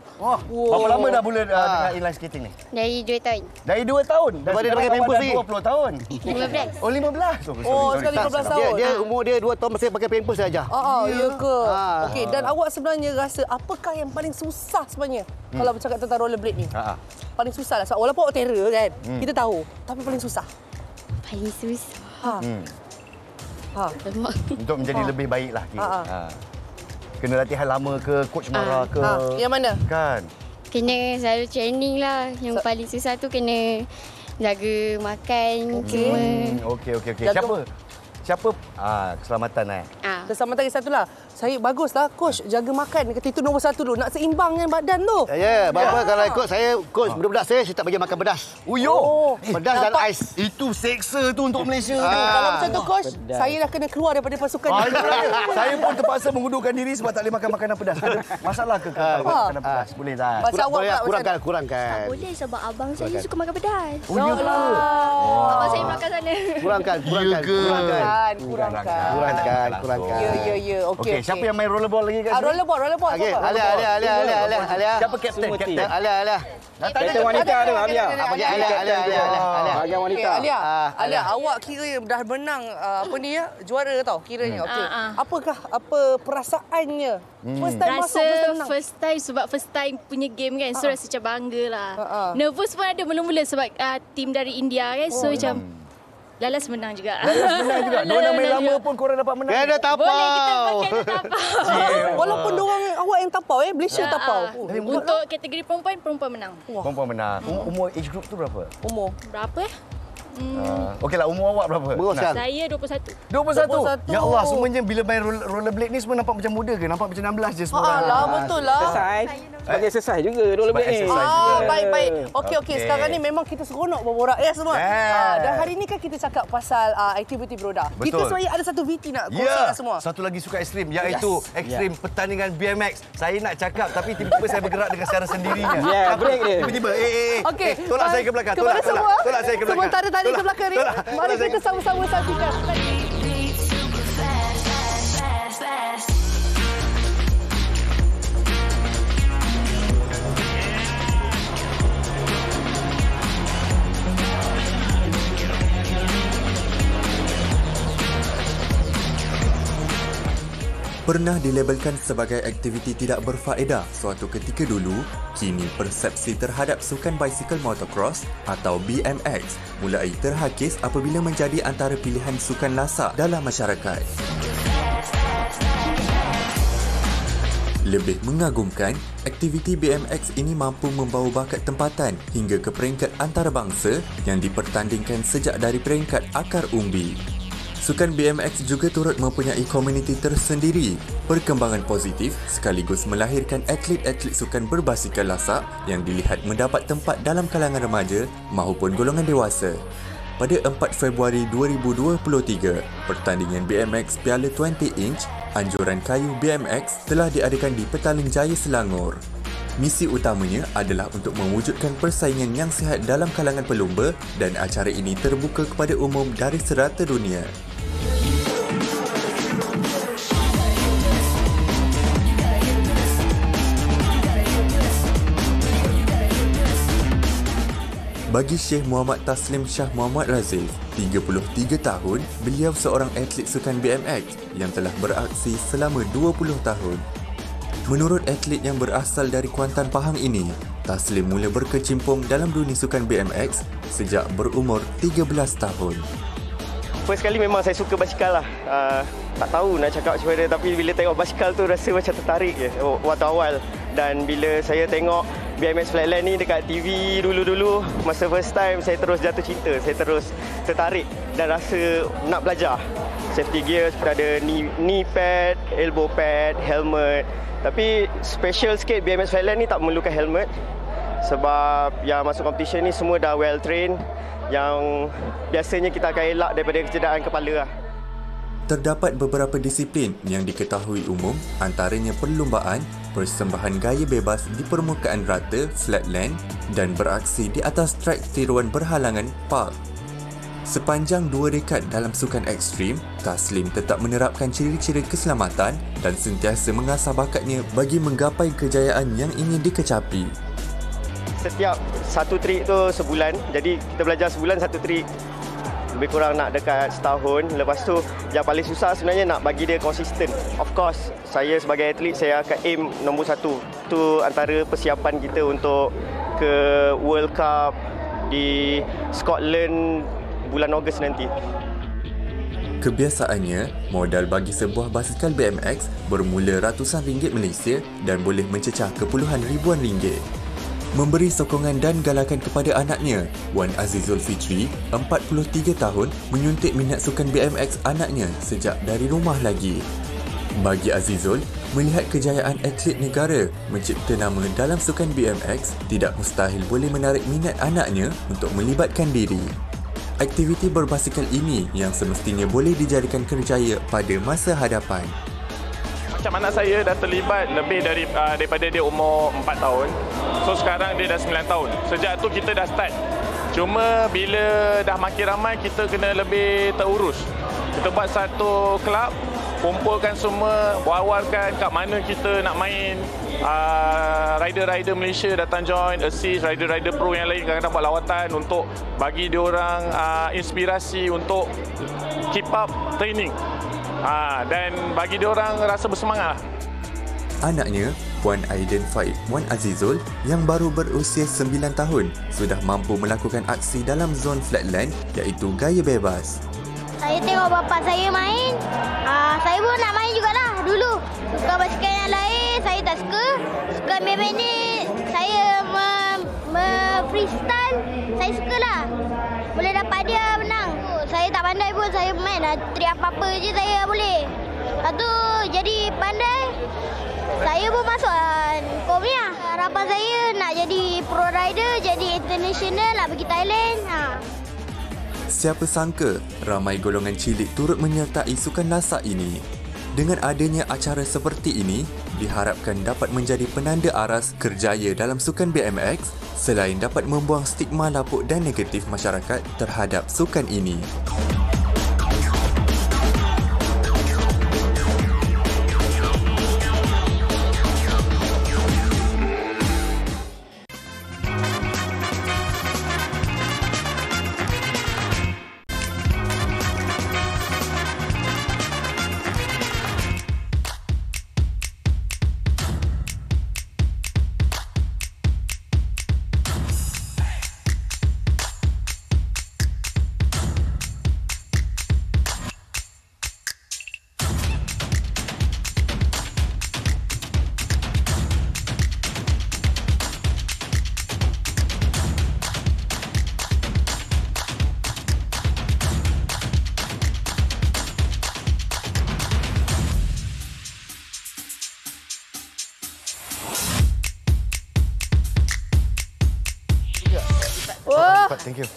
Berapa lama dah mula dengan inline skating ni? Dari 2 tahun. Dari 2 tahun? Daripada dia pakai pampers lagi. 20 tahun. 15. 15. Sekali 15 tahun. Dia umur dia 2 tahun masih pakai pampers saja. Ya ke? Okey, dan awak sebenarnya rasa apakah yang paling susah sebenarnya kalau bercakap tentang rollerblade ni? Paling susah lah. Walaupun awak terror kan, kita tahu. Tapi paling susah. Paling susah. Untuk menjadi lebih baik lah. Kena latihan lama ke, coach marah ke? Yang mana? Kan? Kena selalu training lah. Yang paling susah tu kena jaga makan semua. Okey. Siapa? Keselamatan Keselamatan satu lah. Saya baguslah coach jaga makan. Kata itu nombor 1 dulu. Nak seimbang dengan badan tu. Ya, bapa kalau ikut saya coach budak-budak saya tak bagi makan pedas. Pedas dan ais. Itu seksa tu untuk Malaysia. Kalau macam tu coach, saya dah kena keluar daripada pasukan. Saya pun terpaksa mengundurkan diri sebab tak boleh makan makanan pedas. Ada masalah ke makanan pedas? Boleh tak? Kurangkan. Tak boleh sebab abang saya suka makan pedas. Oh, ya ke? Abang saya makan sana. Kurangkan. Ya. Okey, siapa yang main rollerball lagi kat sini? Rollerball. Okey, Alia. Siapa kapten? Alia. Kapten wanita tu, Alia. Bahagian wanita. Alia, awak kira dah menang juara tau kiranya. Okey. Apa perasaannya? First time masuk, first time sebab first time punya game kan. So rasa macam bangga lah. Nervous pun ada mula-mula sebab tim dari India kan. So macam Lalas menang juga. Diorang main lama pun korang dapat menang. Kena tapau. Boleh kita pakai tapau. Walaupun diorang awak yang tapau Malaysia tapau. Untuk kategori perempuan menang. Perempuan menang. Umur age group tu berapa? Berapa Okeylah, umur awak berapa? Saya 21. 21. Ya Allah, semuanya bila main rollerblade ni semua nampak macam muda ke? Nampak macam 16 je semua. Betul lah. Sebagai exercise juga rollerblade ni. Baik. Okey. Sekarang ni memang kita seronok berborak ya semua. Dan hari ni kan kita cakap pasal aktiviti beroda. Kita sebenarnya ada satu VT nak kongsikan semua. Satu lagi suka ekstrim iaitu ekstrim pertandingan BMX. Saya nak cakap tapi tiba-tiba saya bergerak dengan secara sendirinya. Break dia. Tiba-tiba Okey. Tolak saya ke belakang. Tolak saya ke belakang. Sementara tadi ke belakang ni. Mari kita sama-sama saksikan. Pernah dilabelkan sebagai aktiviti tidak berfaedah suatu ketika dulu, kini persepsi terhadap sukan bicycle motocross atau BMX mulai terhakis apabila menjadi antara pilihan sukan lasak dalam masyarakat. Lebih mengagumkan, aktiviti BMX ini mampu membawa bakat tempatan hingga ke peringkat antarabangsa yang dipertandingkan sejak dari peringkat akar umbi. Sukan BMX juga turut mempunyai komuniti tersendiri, perkembangan positif sekaligus melahirkan atlet-atlet sukan berbasikal lasak yang dilihat mendapat tempat dalam kalangan remaja maupun golongan dewasa. Pada 4 Februari 2023, pertandingan BMX Piala 20 inch Anjuran Kayu BMX telah diadakan di Petaling Jaya, Selangor. Misi utamanya adalah untuk mewujudkan persaingan yang sihat dalam kalangan pelumba dan acara ini terbuka kepada umum dari serata dunia. Bagi Syekh Muhammad Taslim Shah Muhammad Razif, 33 tahun, beliau seorang atlet sukan BMX yang telah beraksi selama 20 tahun. Menurut atlet yang berasal dari Kuantan Pahang ini, Taslim mula berkecimpung dalam dunia sukan BMX sejak berumur 13 tahun. First kali memang saya suka basikal lah. Tak tahu nak cakap macam mana, tapi bila tengok basikal tu rasa macam tertarik je waktu awal. Dan bila saya tengok BMX Flatland ni dekat TV dulu-dulu, masa first time saya terus jatuh cinta, saya terus tertarik dan rasa nak belajar. Safety gear seperti ada knee pad, elbow pad, helmet. Tapi special sikit BMX Flatland ni tak memerlukan helmet sebab yang masuk competition ni semua dah well trained, yang biasanya kita akan elak daripada kecederaan kepala lah. Terdapat beberapa disiplin yang diketahui umum, antaranya perlumbaan, persembahan gaya bebas di permukaan rata, flatland dan beraksi di atas trek tiruan berhalangan, park. Sepanjang 2 dekad dalam sukan ekstrim, Taslim tetap menerapkan ciri-ciri keselamatan dan sentiasa mengasah bakatnya bagi menggapai kejayaan yang ingin dikecapi. Setiap satu trik tu sebulan, jadi kita belajar sebulan satu trik. Lebih kurang nak dekat setahun. Lepas tu yang paling susah sebenarnya nak bagi dia konsisten. Of course, saya sebagai atlet saya akan aim nombor 1. Tu antara persiapan kita untuk ke World Cup di Scotland bulan Ogos nanti. Kebiasaannya, modal bagi sebuah basikal BMX bermula ratusan ringgit Malaysia dan boleh mencecah ke puluhan ribuan ringgit. Memberi sokongan dan galakan kepada anaknya, Wan Azizul Fitri, 43 tahun, menyuntik minat sukan BMX anaknya sejak dari rumah lagi. Bagi Azizul, melihat kejayaan atlet negara mencipta nama dalam sukan BMX tidak mustahil boleh menarik minat anaknya untuk melibatkan diri. Aktiviti berbasikal ini yang semestinya boleh dijadikan kerjaya pada masa hadapan. Macam anak saya dah terlibat lebih daripada dia umur 4 tahun. So sekarang dia dah 9 tahun. Sejak tu kita dah start. Cuma bila dah makin ramai kita kena lebih terurus. Kita buat satu kelab, kumpulkan semua, wawarkan kat mana kita nak main. Rider-rider Malaysia datang join, assist rider-rider pro yang lain kadang-kadang buat lawatan untuk bagi diorang inspirasi untuk keep up training. Dan bagi diorang rasa bersemangat. Anaknya, Puan Aiden Faid Muan Azizul yang baru berusia 9 tahun sudah mampu melakukan aksi dalam zon flatland iaitu gaya bebas. Saya tengok bapa saya main, saya pun nak main jugalah dulu. Suka basikal yang lain, saya tak suka. Suka BMX ni, saya freestyle, saya sukalah. Boleh dapat dia menang. Saya tak pandai pun, saya main trik apa-apa je saya boleh. Lepas tu jadi pandai, saya pun masuk Komia. Harapan saya nak jadi pro rider, jadi international, nak pergi Thailand. Siapa sangka ramai golongan cilik turut menyertai sukan lasak ini. Dengan adanya acara seperti ini, diharapkan dapat menjadi penanda aras kerjaya dalam sukan BMX selain dapat membuang stigma lapuk dan negatif masyarakat terhadap sukan ini. Thank you.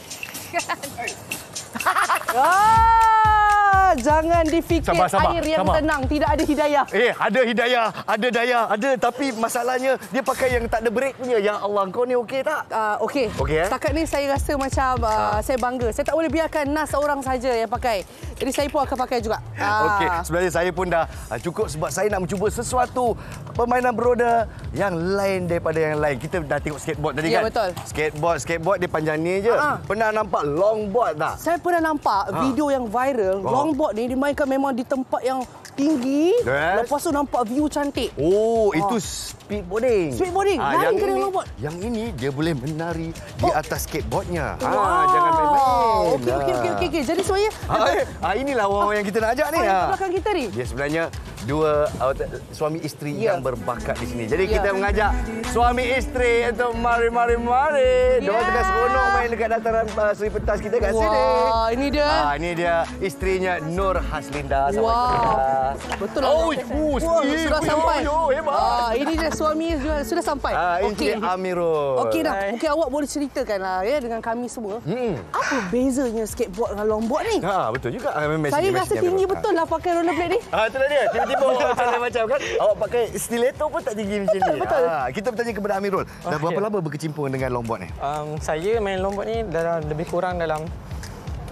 Jangan difikir air yang tenang. Tidak ada hidayah. Ada hidayah. Ada daya. Ada. Tapi masalahnya, dia pakai yang tak ada break punya. Ya Allah, kau ni okey tak? Okey. Setakat ni saya rasa macam saya bangga. Saya tak boleh biarkan Nas seorang saja yang pakai. Jadi saya pun akan pakai juga. Okey. Sebenarnya saya pun dah cukup sebab saya nak mencuba sesuatu permainan beroda yang lain daripada yang lain. Kita dah tengok skateboard tadi kan? Ya, betul. Skateboard dia panjang ni je. Pernah nampak longboard tak? Saya pernah nampak video yang viral. Longboard ni dimainkan memang di tempat yang tinggi. Lepas tu nampak view cantik. Itu speedboarding. Speedboarding. Lain ke dengan longboard? Yang ini dia boleh menari di atas skateboardnya. Jangan main-main. Okey. Jadi sebenarnya inilah orang yang kita nak ajak ni. Belakang kita ni. Dia sebenarnya dua suami isteri yang berbakat di sini. Jadi kita mengajak suami isteri untuk mari. Diorang tengah seronok main dekat dataran Seri Pentas kita kat sini. Wah, ini dia. Ini dia isterinya Nur Haslinda. Betul lah. Sudah sampai. Hebat. Ini dia suami sudah sampai. Encik Amirul. Okey dah. Mungkin awak boleh ceritakanlah dengan kami semua. Apa bezanya skateboard dengan longboard ni? Betul juga. Saya rasa tinggi betul lah pakai rollerblade ni. Itulah dia. Tiba-tiba macam kan. Awak pakai stiletto pun tak tinggi macam ni. Betul. Kita bertanya kepada Amirul. Dah berapa lama berkecimpung dengan longboard ni? Saya main longboard ni dah lebih kurang dalam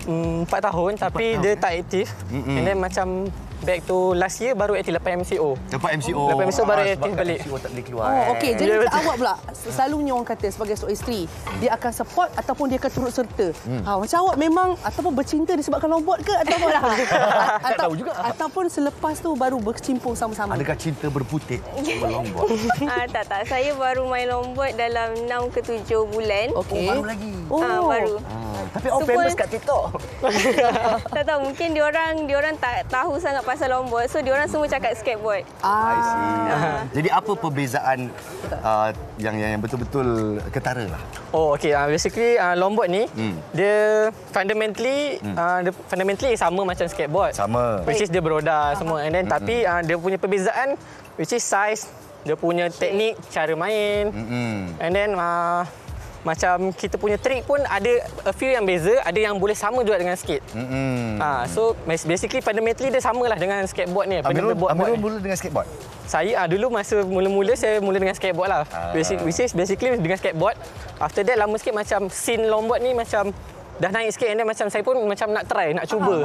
4 tahun tapi dia tak aktif. And then macam back to last year baru aktif lepas MCO. Lepas MCO baru aktif balik. MCO tak boleh keluar. Okey, jadi awak pula selalunya orang kata sebagai seorang isteri, dia akan support ataupun dia akan turut serta. Macam awak memang ataupun bercinta disebabkan longboard ke ataupun tak tahu juga. Ataupun selepas tu baru berkecimpung sama-sama. Adakah cinta berputik sama longboard? Tak. Saya baru main longboard dalam 6 ke 7 bulan. Okey. Baru lagi. Baru. Tapi famous kat TikTok. Tak tahu, mungkin diorang tak tahu sangat pasal longboard. So diorang semua cakap skateboard. I see. Jadi apa perbezaan yang betul-betul ketara lah? Oh, okey. Basically longboard ni dia fundamentally sama macam skateboard. Sama. Which is dia beroda semua. And then tapi dia punya perbezaan which is size, dia punya teknik, cara main. And then macam kita punya trick pun ada a few yang beza, ada yang boleh sama juga dengan skate. So basically fundamentally dia samalah dengan skateboard ni. Amirul mula dengan skateboard? Saya dulu masa mula-mula saya mula dengan skateboard lah. Which is basically dengan skateboard. After that lama sikit macam scene longboard ni macam dah naik sikit, and then macam saya pun macam nak try, nak cuba.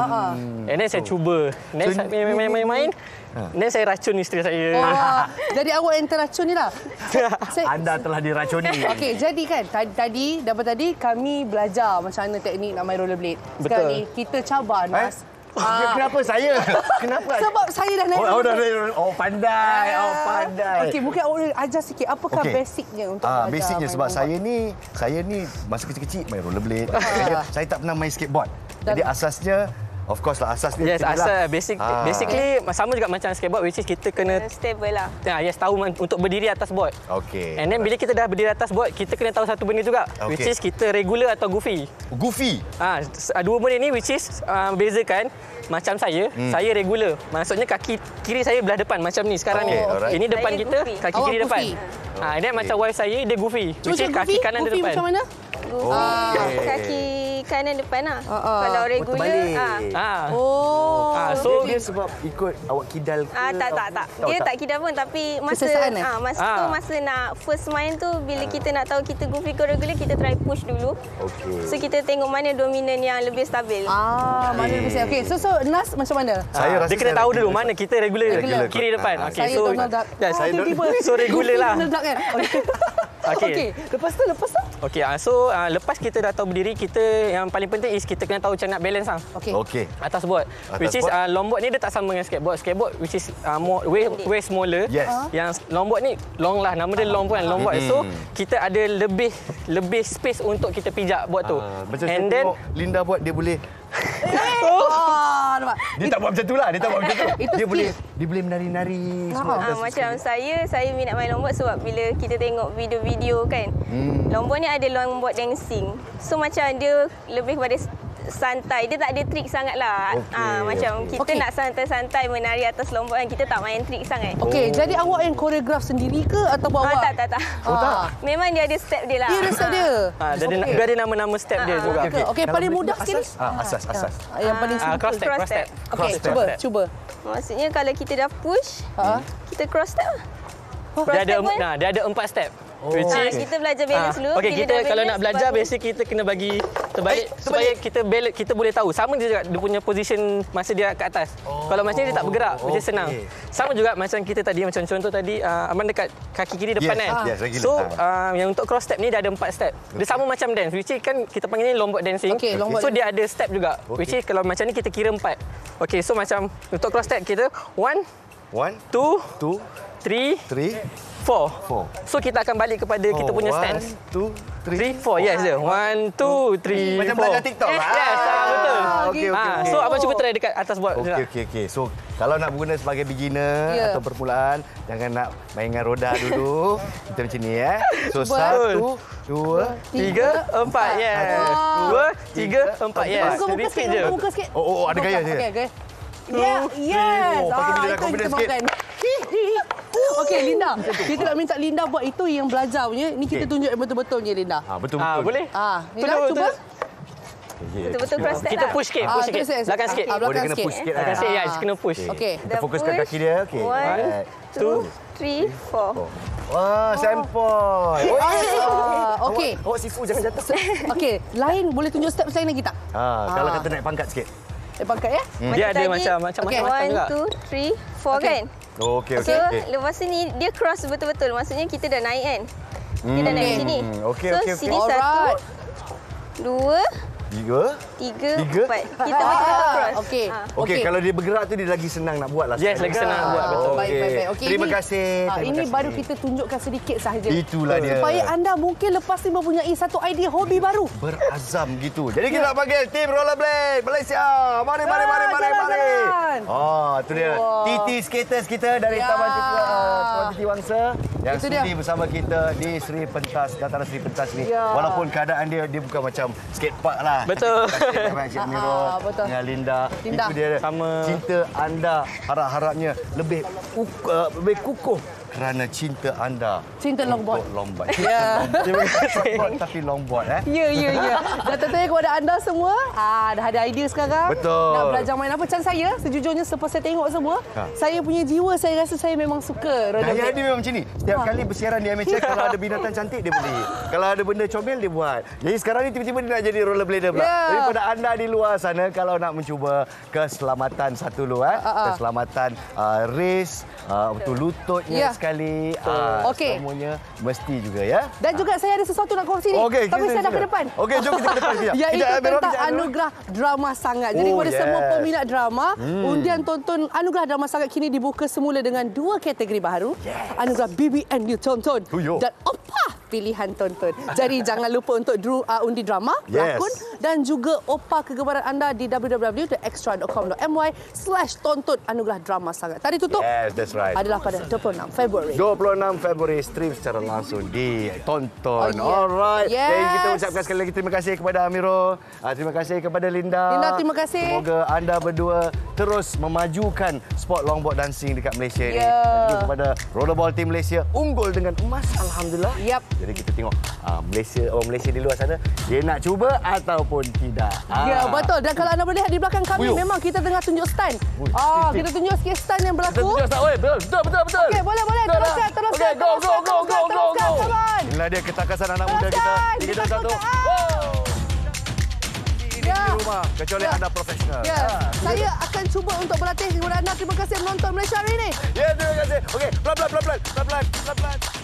And then saya cuba. Then saya main-main. Dan saya racun isteri saya. Jadi awak yang terracun ni lah. Anda telah diracuni. Okey, jadi kan tadi kami belajar macam mana teknik nak main rollerblade. Sekarang ni kita cabar Nas. Kenapa saya? Kenapa? Sebab saya dah naik. Pandai. Okey, mungkin awak boleh ajar sikit apakah basicnya untuk belajar. Basicnya sebab saya ni masa kecil-kecil main rollerblade. Saya tak pernah main skateboard. Jadi asasnya of course lah, asas dia. Yes, asas basically sama juga macam skateboard, which is kita kena stable lah. Yes, tahu untuk berdiri atas board. Okey. And then bila kita dah berdiri atas board, kita kena tahu satu benda juga, which is kita regular atau goofy. Goofy? Dua benda ni which is bezakan. Macam saya regular. Maksudnya kaki kiri saya belah depan macam ni sekarang ni. Ini depan kita, kaki kiri depan. And then macam wife saya, dia goofy. Which is kaki kanan dia depan. Macam mana? Kaki kanan depan lah. Kalau regular. So dia sebab ikut awak kidal ke? Tak. Dia tak kidal pun, tapi masa masa nak first main tu, bila kita nak tahu kita goofy ke regular, kita try push dulu. So kita tengok mana dominan yang lebih stabil. Mana lebih stabil. Okey, so Nas macam mana? Dia kena tahu dulu mana kita regular. Kiri depan. Okey, so so regular lah. Okey. Lepas tu. Okey, so lepas kita dah tahu berdiri, kita yang paling penting is kita kena tahu macam nak balance lah. Okey. Atas board. Which is longboard ni dia tak sama dengan skateboard. Skateboard which is more way smaller. Yang longboard ni long lah, nama dia long pun longboard. So kita ada lebih space untuk kita pijak board tu. Macam and then Linda buat, dia boleh dia tak buat macam tu lah. Dia boleh menari-nari semua. Macam saya minat main longboard sebab bila kita tengok video-video kan, longboard ni ada longboard dancing. So macam dia lebih kepada santai. Dia tak ada trik sangat lah. Macam kita nak santai-santai menari atas longboard kan, kita tak main trik sangat. Okey, jadi awak yang koreograf sendiri ke atau awak? Tak. Memang dia ada step dia lah. Dia ada step dia. Dia ada nama-nama step dia juga. Okey, paling mudah sekali. Asas. Yang paling cross step. Okey, cuba. Maksudnya kalau kita dah push, kita cross step lah. Dia ada 4 step. Kita belajar balance dulu. Okey, kita kalau nak belajar basic kita kena bagi terbalik supaya kita boleh tahu. Sama dia juga dia punya position masa dia kat atas. Kalau macam ni dia tak bergerak, macam senang. Sama juga macam kita tadi, macam contoh tadi Aman dekat kaki kiri depan kan. So yang untuk cross step ni dia ada 4 step. Dia sama macam dance, which is kan kita panggil ni longboard dancing. So dia ada step juga. Which is kalau macam ni kita kira 4. Okey, so macam untuk cross step kita 1 2 3 4. So kita akan balik kepada kita punya stance. 1 2 3 4. Yes je. 1 2 3 4. Macam belajar TikTok lah. Yes, betul. Okey. So abang cuba try dekat atas board. Okey. So kalau nak guna sebagai beginner atau permulaan, jangan nak main dengan roda dulu. Kita macam ni So 1 2 3 4. Yes. 2 3 4. Yes. Repeat je. Ada gaya je. Okey. Yes. Pakai bila confidence sikit. Okey, Linda. Kita nak minta Linda buat itu yang belajar punya. Ni kita tunjuk yang betul-betulnya, Linda. Betul-betul. Boleh? Linda, cuba. Betul-betul cross step. Kita push sikit, Belakang sikit. Dia kena push sikit. Belakang sikit, kena push. Okey. Kita fokuskan kaki dia. Okey. 1 2 3 4. Wah, sempoi. Okey. Awak sifu jangan jatuh. Okey, lain boleh tunjuk step lain lagi tak? Kalau kata naik pangkat sikit. Pangkat ya? Dia ada macam juga. 1 2 3 4 kan? Okey. So, lepas ni dia cross betul-betul. Maksudnya kita dah naik kan? Kita dah naik sini. Okey. So, sini 1 2 Tiga. 4. Kita cross. Okey, kalau dia bergerak tu dia lagi senang nak buat lah. Yes, lagi senang nak buat. Betul. Baik. Okey, terima kasih. Ini baru kita tunjukkan sedikit sahaja. Itulah dia. Supaya anda mungkin lepas ni mempunyai satu idea hobi baru. Berazam gitu. Jadi kita nak panggil tim rollerblade Malaysia. Mari. Oh, tu dia. TT skaters kita dari Taman Titi Wangsa yang sudi bersama kita di Seri Pentas, Dataran Seri Pentas ni. Walaupun keadaan dia bukan macam skatepark lah. Betul. Encik Miro dengan Linda. Itu dia. Sama. Cinta anda harap-harapnya lebih kukuh kerana cinta anda. Cinta longboard. Longboard. Terima kasih. Tapi longboard Ya. Dan tentunya kepada anda semua, dah ada idea sekarang. Betul. Nak belajar main apa? Macam saya, sejujurnya selepas saya tengok semua, saya punya jiwa, saya rasa saya memang suka rollerblade. Dia memang macam ni. Setiap kali bersiaran di MHF, kalau ada binatang cantik, dia beli. Kalau ada benda comel, dia buat. Jadi sekarang ni tiba-tiba dia nak jadi rollerblader pula. Daripada anda di luar sana, kalau nak mencuba keselamatan satu dulu, keselamatan race, untuk lututnya sekali. Semuanya mesti juga ya. Dan juga saya ada sesuatu nak kongsi ni. Tapi saya dah ke depan. Okey, jom kita ke depan sekejap. Iaitu tentang anugerah drama sangat. Jadi kepada semua peminat drama, undian tonton anugerah drama sangat kini dibuka semula dengan 2 kategori baru. Anugerah BBNU tonton dan Opah pilihan tonton. Jadi jangan lupa untuk undi drama, pelakon dan juga Opah kegemaran anda di www.extra.com.my/tonton anugerah drama sangat. Tadi tutup. Yes, that's right. Adalah pada 26 Februari. 26 Februari stream secara langsung ditonton. Alright. Jadi kita ucapkan sekali lagi terima kasih kepada Amiro. Terima kasih kepada Linda. Terima kasih. Semoga anda berdua terus memajukan sport longboard dancing dekat Malaysia ni. Dan juga kepada rollerball team Malaysia unggul dengan emas, alhamdulillah. Jadi kita tengok orang Malaysia di luar sana, dia nak cuba ataupun tidak. Ya, betul. Dan kalau anda boleh lihat di belakang kami, memang kita tengah tunjuk stand. Kita tunjuk sikit stand yang berlaku. Kita tunjuk stand. Betul. Okey, boleh. Teruskan. Okey, go. Inilah dia ketakasan anak muda kita. 3, 2, 1. Di rumah, kecuali anda profesional. Saya akan cuba untuk berlatih kepada anda. Terima kasih menonton Malaysia hari ini. Terima kasih. Okey, pelan-pelan.